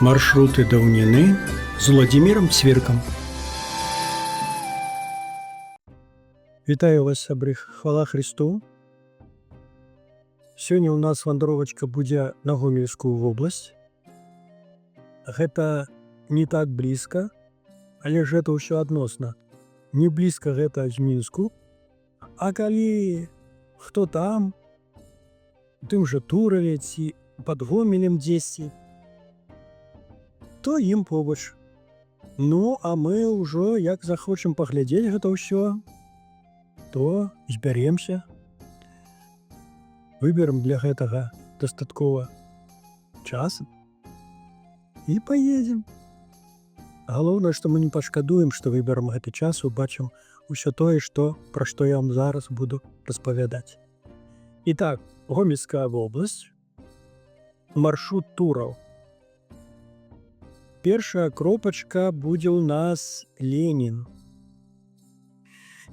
Маршруты даўніны з Уладзімірам Цвіркам. Вітаю вас, сябры, хвала Христу. Сёння ў нас вандровачка будзе на Гомельскую вобласць. Гэта не так блізка, але ж гэта ўсё адносна. Не блізка гэта з Мінску, а калі хто там, тым жа Тураве ці пад Гомелем дзесьці, то ім побач. Ну, а мы ўжо, як захочам паглядзець гэта ўсё, то збяремся. Выберам для гэтага дастаткова час і паедзем. Галоўнае, што мы не пашкадуем, што выберам гэты час, убачым усё тое, пра што я вам зараз буду распавядаць. І так, Гомельская вобласць, маршрут тураў. Першая кропачка будзе ў нас Ленін.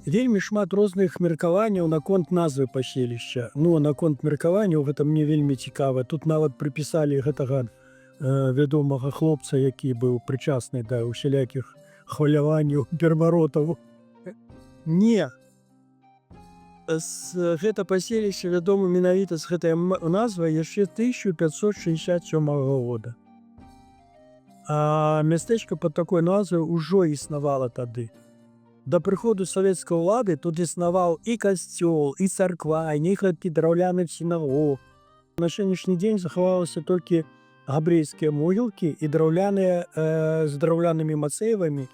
Вельмі шмат розных меркаванняў наконт назвы паселішча. Ну, наконт меркаванняў гэта мне вельмі цікава. Тут нават прыпісалі гэтага вядомага хлопца, які быў прычасны да ўсялякіх хваляванняў, пераваротаў. Не. Гэта паселішча вядома менавіта з гэтай назвай яшчэ 1567 года. А мястэчка пад такой назвай ужо існавала тады. Да прыходу савецкай улады тут існаваў і касцёл, і царква, і некалькі драўляных сінагог. На сённяшні дзень захавалася толькі габрэйскія могілкі і драўляныя з драўлянымі мацэвамі.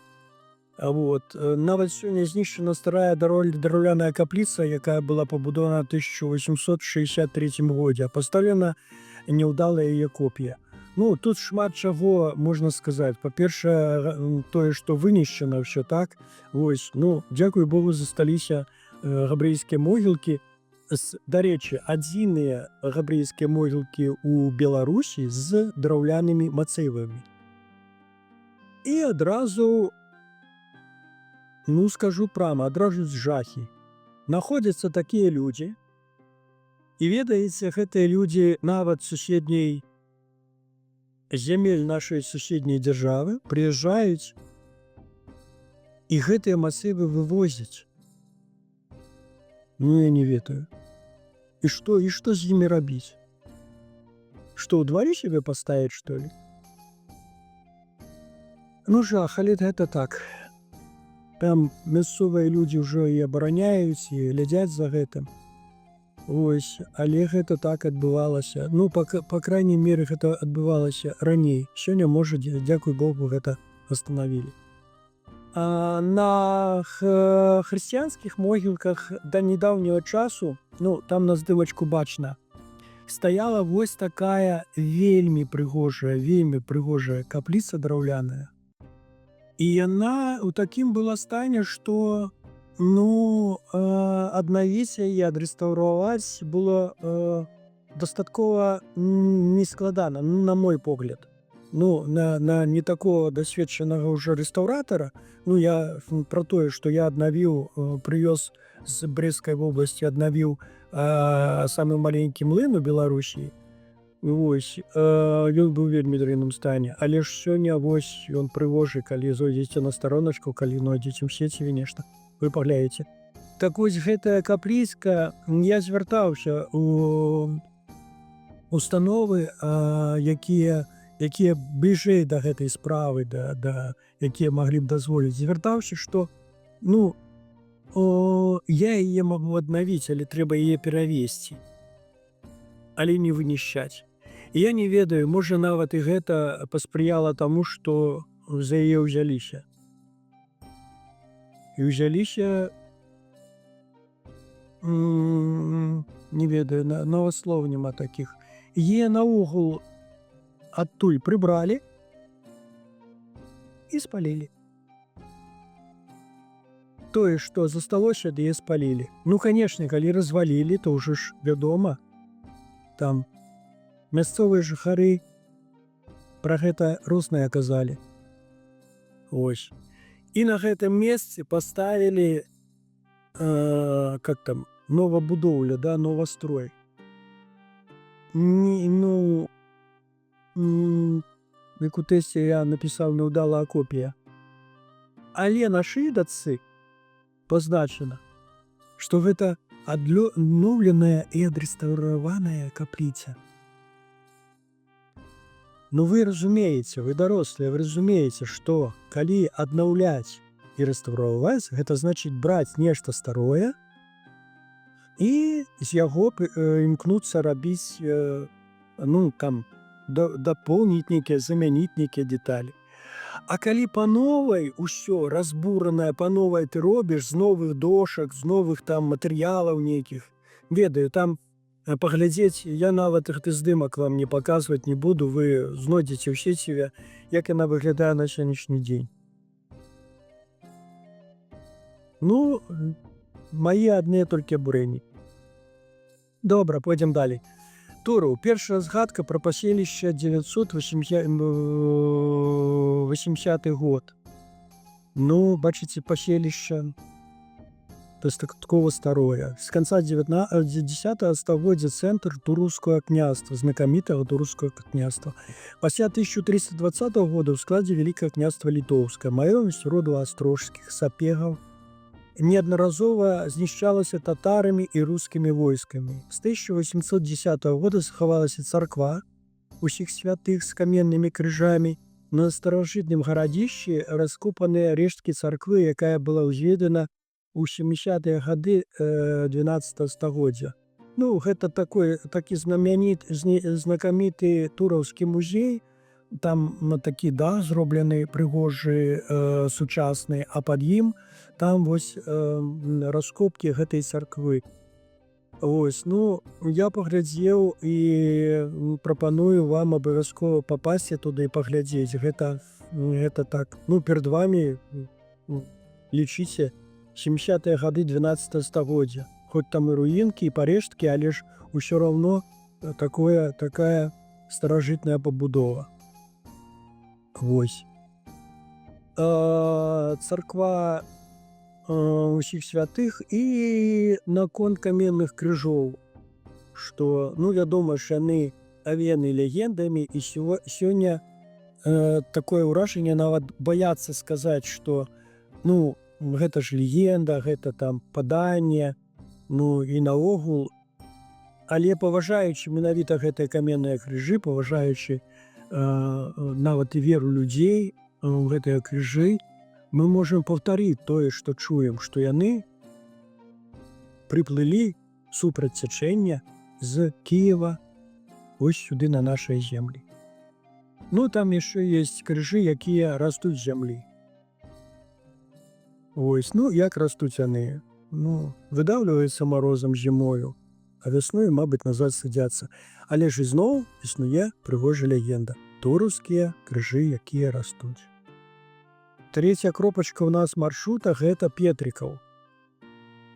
Нават сёння знішчана старая драўляная капліца, якая была пабудована ў 1863 годзе, а пастаўлена няўдалая яе копія. Ну, тут шмат чаго можна сказаць. Па-першае, тое, што вынішчана ўсё так. Вось, ну, дзякуй Богу, засталіся габрэйскія могілкі. Дарэчы, адзіныя габрэйскія могілкі ў Беларусі з драўлянымі мацэвамі. І адразу, ну, скажу прама, адразу з жахі. Находзяцца такія людзі. І ведаеце, гэтыя людзі нават суседняй зямель нашай суседняй дзяржавы прыязджаюць і гэтыя мацэвы вывозяць. Ну, я не ведаю. І што з імі рабіць? Што, ў двары сябе паставіць, што ли? Ну, жах, але гэта так. Там мясцовыя людзі ўжо і абараняюць, і глядзяць за гэтым. Ось, але гэта так адбывалася. Ну, па крайняй меры, гэта адбывалася раней. Сёння, можа, дзякуй Богу, гэта восстановілі. На хрысціянскіх могілках да недаўняга часу, ну, там на здымачку бачна, стаяла вось такая вельмі прыгожая капліца драўляная. І яна ў такім была стане, што аднавіць яе, адрэстаўраваць было дастаткова нескладана, на мой погляд. Ну, на не такого дасведчанага ўжо рэстаўратара, ну, я пра тое, што я аднавіў, прывёз з Брэсцкай вобласці, аднавіў самы маленькі млын у Беларусі. Вось, ён быў вельмі дрэнным стане, але ж сёння вось ён прыгожы, калі зойдзеце на староначку, калі знойдзеце ў сеціве нешта. Вы паглядзіце. Так вось гэтая капліцка, я звяртаўся ў установы, якія бліжэй да гэтай справы, якія маглі б дазволіць. Звяртаўся, што, ну, я яе магу аднавіць, але трэба яе перавесці, але не вынішчаць. Я не ведаю, можа, нават і гэта паспрыяла таму, што за яе ўзяліся. І ўзяліся, не ведаю, нават слоў няма такіх. Е наогул адтуль прыбралі і спалілі. Тое, што засталося, ды і спалілі. Ну, канешне, калі развалілі, то ўжо ж вядома, там мясцовыя жыхары пра гэта рознае казалі. Ось. І на гэтым месцы паставілі новабудоўля, новастрой. як у тэсце я напісаў няўдалая копія. Але на шыі дачцы пазначана, што гэта адноўленая і адрэстаўраваная капліца. Ну вы разумееце, вы дарослыя, вы разумееце, што калі аднаўляць і рэстаўраваць, гэта значыць браць нешта старое і з яго імкнуцца рабіць, дапоўніць нейкія, замяніць нейкія дэталі. А калі па новай усё разбуранае, па новай ты робіш з новых дошак, з новых там матэрыялаў нейкіх, ведаю, там паглядзець, я нават гэты здымак вам не паказваць не буду, вы знойдзеце ў сеціве, як яна выглядае на сённяшні дзень. Ну, мае адныя толькі абурэнні. Добра, пойдзем далей. Тураў. Першая згадка пра паселішча 980 год. Ну, бачыце, паселішча дастаткова старое. З канца 10 стагоддзя цэнтр Турускага княства, знакамітага Турускага княства. Пасля 1320 года ў складзе Вялікага княства Літоўскае, маёмасць роду астрожскіх сапегаў, неаднаразова знішчалася татарамі і рускімі войскамі. З 1810 года захавалася царква усіх святых з каменнымі крыжамі. На старажытным гарадзішчы раскопаныя рэшткі царквы, якая была ўзведена ў 70-е гады 12 стагоддзя. Ну, гэта такі знакаміты тураўскі музей. Там такі дах зроблены прыгожы, сучасны, а пад ім там вось раскопкі гэтай царквы. Вось, ну, я паглядзеў і прапаную вам абавязкова папасці туды і паглядзець. Гэта так, ну, перад вамі, лічыце, 70-е гады 12 стагоддзя. Хоць там і руінкі, і парэшткі, але ж усё роўно такая старажытная пабудова. Вось. Царква усіх святых і наконт каменных крыжоў, што, ну, вядома ж, яны авеяны легендамі, і сёння такое ўражанне, нават баяцца сказаць, што, ну, гэта ж легенда, гэта там паданне, ну, і наогул. Але паважаючы менавіта гэтыя каменныя крыжы, паважаючы нават і веру людзей у гэтыя крыжы, мы можам паўтарыць тое, што чуем, што яны прыплылі супраць цячэння з Кіева ось сюды на нашай землі. Ну, там яшчэ ёсць крыжы, якія растуць з зямлі. Ось, ну, як растуць яны? Ну, выдаўліваюцца марозам зімою, а вясною, мабыць, назад садзяцца. Але ж ізноў існуе прыгожая легенда. Тураўскія крыжы, якія растуць. Трэцяя кропачка ў нас маршрута – гэта Петрыкаў.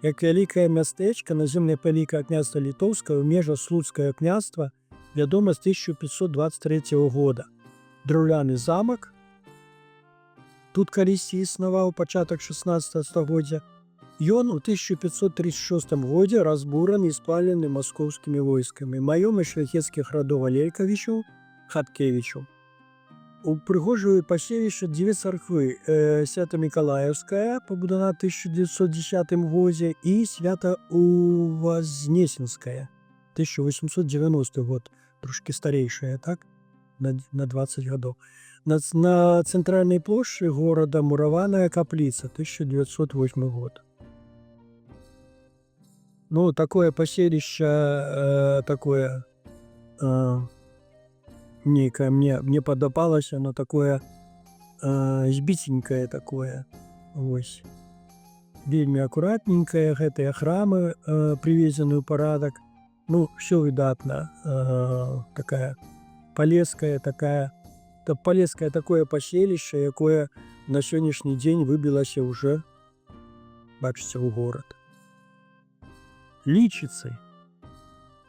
Як вялікае мястэчка на землі Вялікага княства Літоўскага ў межах Слуцкага княства, вядома з 1523 года. Драўляны замак. Тут калісьці існаваў пачатак 16 стагоддзя. Ён у 1536 годзе разбураны і спалены маскоўскімі войскамі. Маёмасць шляхецкіх радоў Алелькавічаў, Хаткевічаў. У прыгожае паселішча дзве царквы: Свята-Мікалаеўская, пабудана 1910 годзе, і Свята-Увазнесенская, 1890 год, трошки старейшая, так? На 20 гадоў. На цэнтральнай плошчы горада мураваная капліца, 1908 год. Ну, такое паселішча, такое нейкае мне падабалася, оно такое збіценькае такое. Вось. Вельмі акуратненькае, гэтыя храмы прыведзены ў парадак. Ну, все выдатна. Такая палескае такое паселішча, якое на сённяшні дзень выбілася ўжо, бачыце, ў горад. Лічыцы.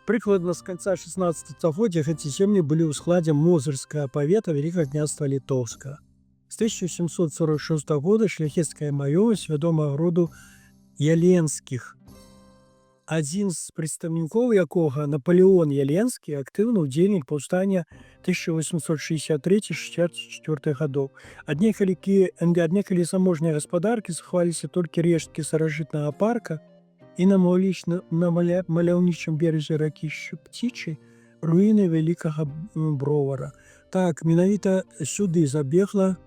Прыкладна з канца 16 стагоддзя гэты землі былі ў складзе Мозырскага павета Вялікага княства Літоўскага. З 1746 года шляхецкая маёмасць вядомага роду Яленскіх. адзін з прадстаўнікоў якога Напалеон Яленскі, актыўны ўдзельнік паўстання 1863-64 гадоў. Аднекалі заможныя гаспадаркі захаваліся толькі рэшткі старажытнага парка і на маляўнічым беразе ракі Птічай руіны вялікага бровара. Так, менавіта сюды забегла,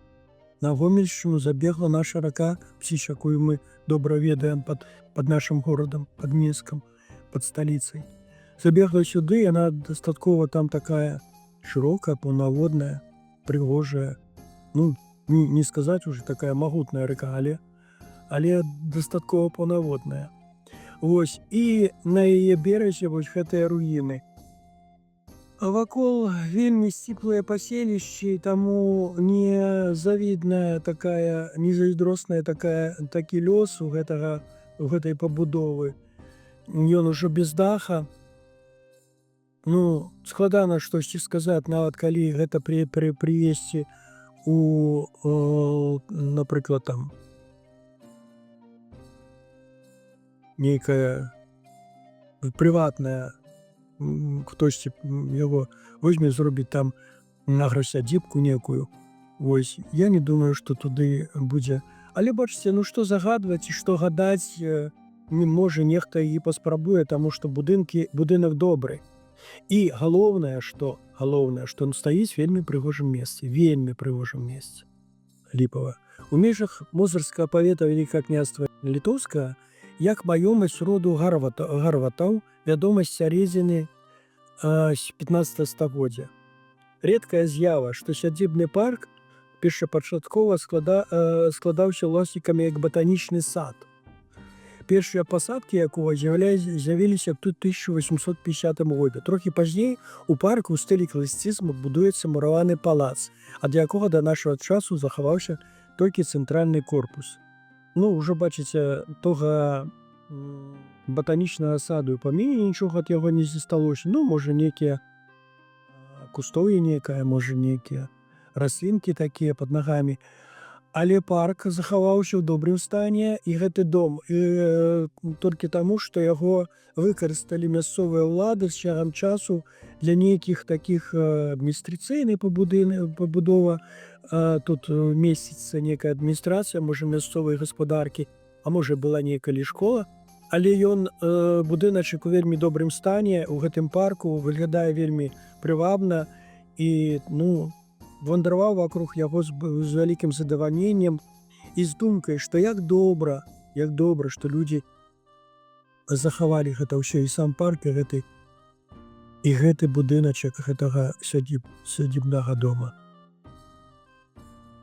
на Гомельшчыну забегла наша рака Псіч, якую мы добра ведаем пад нашым горадам, пад Мінскам, пад сталіцай. Забегла сюды, яна дастаткова там такая шырокая, паўнаводная, прыгожая. Ну, не сказаць уже такая магутная рака, але дастаткова паўнаводная. Вось, і на яе беразе вось гэтыя руіны. А вакол вельмі сціплыя паселішчы, таму незавідная такая, незайздросная такі лёс у гэтай пабудовы. Ён ужо без даха. Ну, складана штосьці сказаць, нават калі гэта прывесці у, напрыклад, там нейкая прыватная, хтосьці яго возьме, зробіць там аграсядзібку некую. Вось, я не думаю, што туды будзе. Але бачыце, ну што загадваць і што гадаць, можа нехта і паспрабуе, таму што будынак добры. І галоўнае, што стаіць вельмі прыгожым месцы, Ліпава. У межах Мозырскага павета Вялікага княства Літоўскага як маёмасць роду Гарватаў, вядомасць сярэдзіны 15 стагоддзя. Рэдкая з'ява, што сядзібны парк першапачаткова складаўся ўласнікамі як батанічны сад. Першыя пасадкі якога з'явіліся тут 1850 годзе. Трохі пазней у парку ў стылі класіцызму будуецца мураваны палац, ад якога да нашага часу захаваўся толькі цэнтральны корпус. Ну, ўжо бачыце, тога батанічнага саду і паміне нічога ад яго не засталося. Ну, можа, нейкія кустоўі можа, нейкія раслінкі такія пад нагамі. Але парк захаваўся ў добрым стане, і гэты дом толькі таму, што яго выкарысталі мясцовыя ўлады з цягам часу для нейкіх такіх адміністрацыйнай пабудова. Тут месціцца нейкая адміністрацыя, можа, мясцовай гаспадаркі, а можа, была нейкая школа. Але ён, будыначак у вельмі добрым стане, у гэтым парку выглядае вельмі прывабна і, ну, вандраваў вакруг яго з вялікім задавальненнем і з думкай, што як добра, што людзі захавалі гэта ўсё, і сам парк, і гэты будыначак гэтага сядзібнага дома.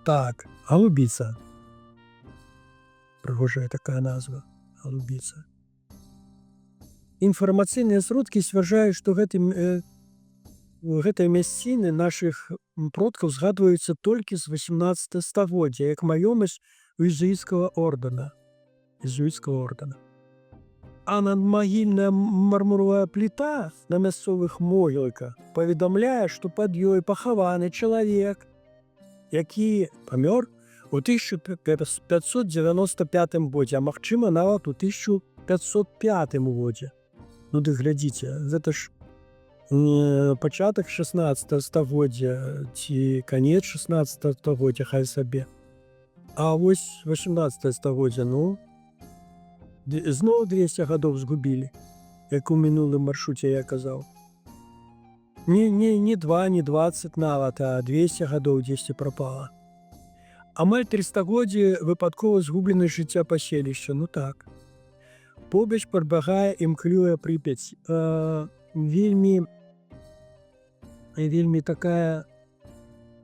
Так, Галубіца. Прыгожая такая назва, Галубіца. Інфармацыйныя сродкі сцвярджаюць, што гэтыя мясціны нашых продкаў згадваюцца толькі з 18 стагоддзя, як маёмасць езуіцкага ордэна. А надмагільная мармуровая пліта на мясцовых могілках паведамляе, што пад ёй пахаваны чалавек, які памёр у 1595 годзе, а магчыма, нават у 1505 годзе. Ну, ды глядзіце, гэта ж пачатак 16 стагоддзя ці канец 16 стагоддзя, хай сабе. А вось 18 стагоддзя, ну, зноў 200 гадоў згубілі, як у мінулым маршруце я казаў. Не 2, не 20 нават, а 200 гадоў дзесьці прапала. Амаль 3 стагоддзі выпадкова згублены жыцця паселішча, ну так. Побач прабягае імклівая Прыпяць. Вельмі такая,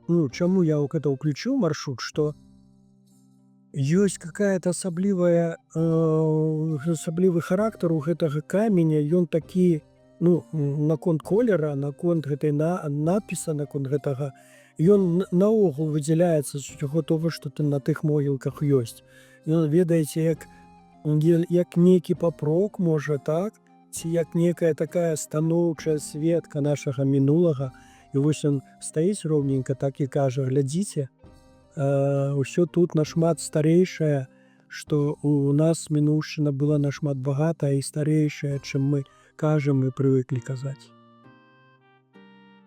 ну, чаму я гэта ўключыў маршрут, што ёсць какая-то асаблівы характар у гэтага каменя, ён такі, ну, наконт колера, наконт гэтай надпіса, наконт гэтага, ён наогул выдзяляецца з усяго того, што на тых могілках ёсць. Ён, ведаеце, як нейкі папрок, можа, так? Ці як некая такая станоўчая сведка нашага мінулага. І вось ён стаіць роўненька, так і кажа: глядзіце, ўсё тут нашмат старэйшае, што у нас мінуўшчына была нашмат багатая і старэйшая, чым мы кажам і прывыклі казаць.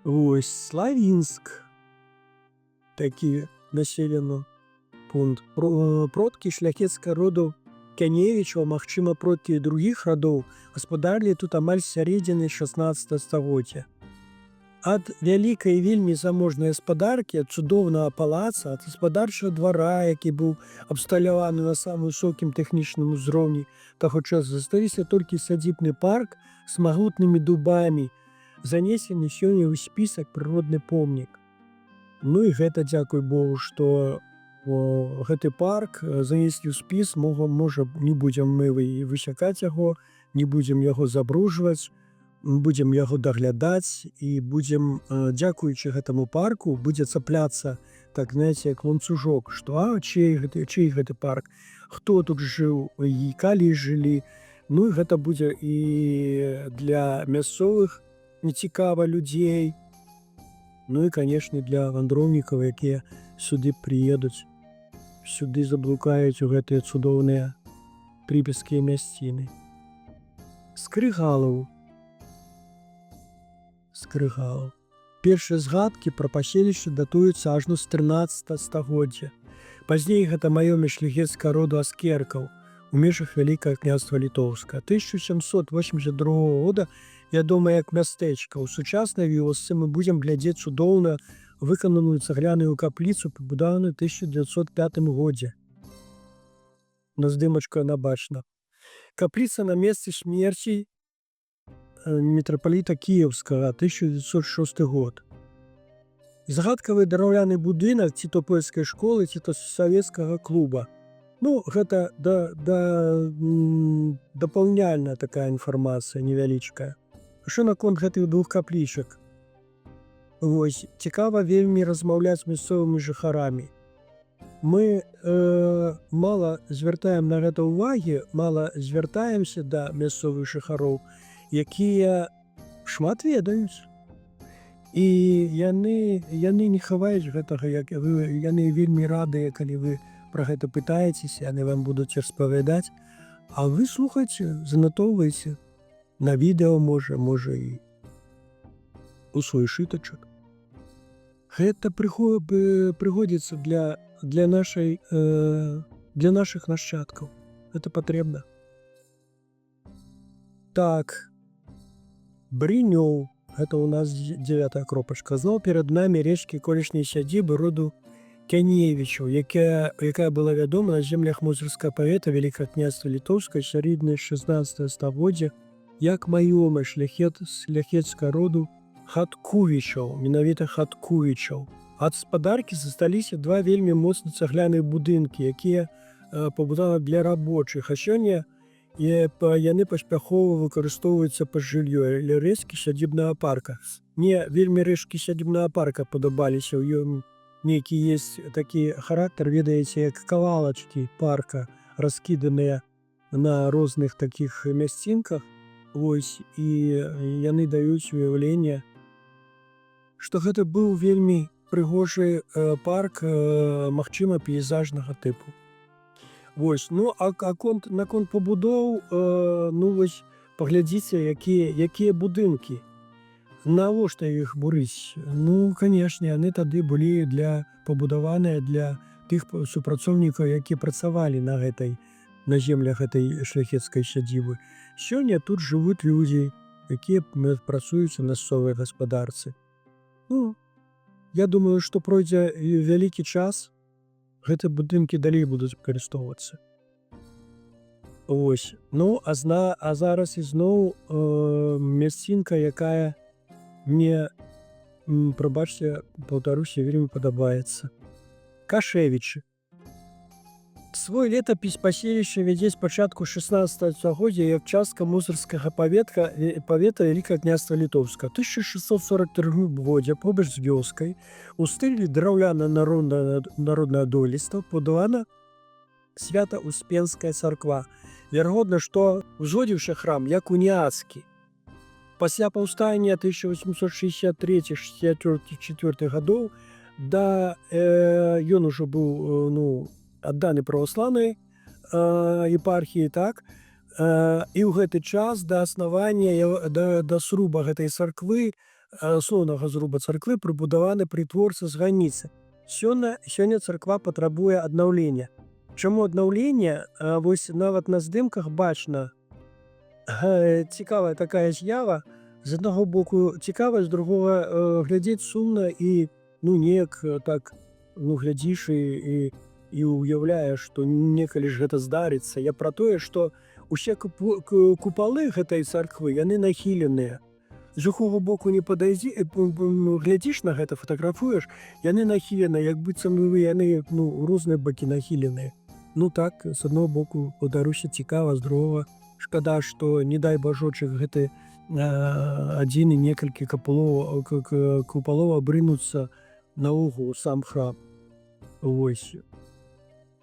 Вось Славінск, такі населены пункт. Продкі шляхецкага роду Кяневічаў, магчыма, продкі другіх радоў, гаспадарылі тут амаль з сярэдзіны 16 стагоддзя. Ад вялікай вельмі заможнай гаспадаркі, ад цудоўнага палаца, ад гаспадарчага двара, які быў абсталяваны на самым высокім тэхнічным узроўні таго часу, засталіся толькі сядзібны парк з магутнымі дубамі, занесены сёння ў спісак прыродны помнік. Ну і гэта, дзякуй Богу, што гэты парк занеслі ў спіс, можа, не будзем мы высякаць яго, не будзем яго забруджваць, будзем яго даглядаць і будзем, дзякуючы гэтаму парку, будзе цапляцца, так, знаеце, як ланцужок, што чый гэты парк, хто тут жыў і калі жылі. Ну і гэта будзе і для мясцовых нецікава людзей, ну і, канешне, для вандроўнікаў, якія сюды прыедуць, сюды заблукаюць у гэтыя цудоўныя прыпескія мясціны. Скрыгалаў. Першыя згадкі пра паселішча датуюцца ажно з 13 стагоддзя. Пазней гэта маёмасць шляхецкага роду аскеркаў у межах Вялікага княства Літоўска. 1782 года вядома як мястэчка. У сучаснай вёсцы мы будзем глядзець цудоўна выкананую цагляную капліцу, пабудаваную 1905 годзе. На здымачку яна бачна. Капліца на месцы смерці мітрапаліта Кіеўскага, 1906 год. Загадкавы драўляны будынак ці то польскай школы, ці то савецкага клуба. Ну, гэта дапаўняльная такая інфармацыя невялічкая. Што наконт гэтых двух каплічак? Вось, цікава вельмі размаўляць з мясцовымі жыхарамі. Мы мала звяртаем на гэта ўвагі, мала звяртаемся да мясцовых жыхароў, якія шмат ведаюць. І яны не хаваюць гэтага, яны вельмі радыя, калі вы пра гэта пытаецеся, яны вам будуць распавядаць, а вы слухайце, занатоўвайце на відэо, можа і у свой шытачак. Гэта прыгодзіцца для нашых нашчадкаў. Гэта патрэбна. Так, Брынёў, гэта ў нас 9-я кропачка. Зноў перад намі рэчкі колішняй сядзібы роду Кяневічаў, якая была вядома на землях мозырскага павета Вялікага княства Літоўска сярэдзіне 16 стагоддзя як маёмасць шляхецкага роду Хаткувічаў, менавіта Хаткувічаў. Ад гаспадаркі засталіся два вельмі моцна цагляныя будынкі, якія пабудаваны для рабочых, а сёння яны паспяхова выкарыстоўваюцца пад жыллё, але рэшткі сядзібнага парка. Мне вельмі рэшткі сядзібнага парка падабаліся. У ём нейкі ёсць такі характар, ведаеце, як кавалачкі парка, раскіданыя на розных такіх мясцінках. Вось, і яны даюць уяўленне, што гэта быў вельмі прыгожы парк, магчыма, пейзажнага тыпу. Вось, ну, наконт пабудоў, ну, вось, паглядзіце, якія будынкі. Навошта іх бурыць? Ну, канешне, яны тады былі пабудаваныя для тых супрацоўнікаў, якія працавалі на землях гэтай шляхецкай сядзібы. Сёння тут жывуць людзі, якія працуюць у мясцовай гаспадарцы. Ну, я думаю, што пройдзе вялікі час, гэтыя будынкі далей будуць выкарыстоўвацца. Вось. Ну, а зараз ізноў мясцінка, якая мне, прабачце, паўтаруся, вельмі падабаецца. Кашевічы. Свой летапіс паселішча вядзе з пачатку 16 стагоддзя як частка мозырскага павета Вялікага княства Літоўска. 1643 годзе побач з вёскай у стылі драўляна-народнае дойлідства пабудавана Свята-Успенская царква. Верагодна, што узводзіўся храм як уніяцкі. Пасля паўстання 1863-64 гадоў ён ужо быў, адданы праваслаўнай епархіі, так? І ў гэты час да аснавання, да сруба гэтай царквы, асноўнага зруба царквы прыбудаваны прытвор са званіцы. Сёння царква патрабуе аднаўлення. Чаму аднаўлення? Вось нават на здымках бачна цікавая такая з'ява. З аднаго боку цікава, з другога глядзець сумна і неяк так глядзіш і уяўляеш, што некалі ж гэта здарыцца. Я пра тое, што усе купалы гэтай царквы, яны нахіленыя. З другога боку не глядзіш на гэта, фатаграфуеш, яны нахіленыя, як быццам яны у розныя бакі нахіленыя. Так, з аднаго боку, Беларусі цікава, з другога шкада, што, не дай бажочак, гэты адзін і некалькі купалоў абрынуцца наогул сам храм. Вось.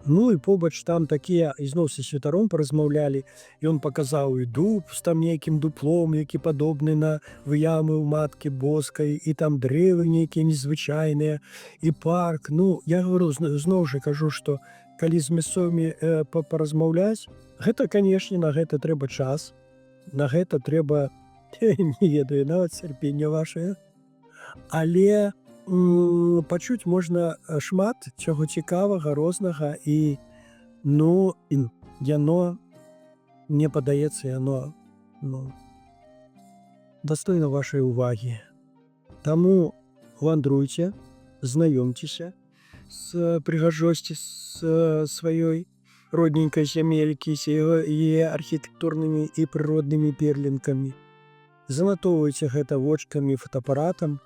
І побач там такія, ізноў са святаром паразмаўлялі, ён паказаў і дуб з там нейкім дуплом, які падобны на выявы ў маткі боскай, і там дрэвы нейкія незвычайныя, і парк. Я говорю, зноў жа кажу, што калі з мясцовымі паразмаўляць, гэта, канешне, на гэта трэба час, на гэта трэба, не ведаю, нават цярпенне вашае, але пачуць можна шмат чаго цікавага, рознага, і яно, мне падаецца, яно дастойна вашай увагі. Таму вандруйце, знаёмцеся з прыгажосці сваёй родненькай зямелькі, з яе архітэктурнымі і прыроднымі перлінкамі. Занатоўвайце гэта вочкамі, фотаапаратам.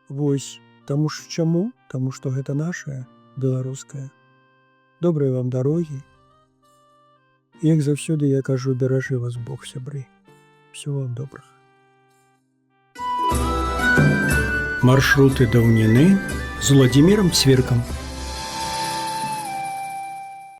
Вось, таму ж чаму? Таму што гэта нашае, беларускае. Добрай вам дарогі. Як заўсёды я кажу, беражы вас Бог, сябры. Всего вам добрага. Маршруты даўніны з Владимиром Цвіркам.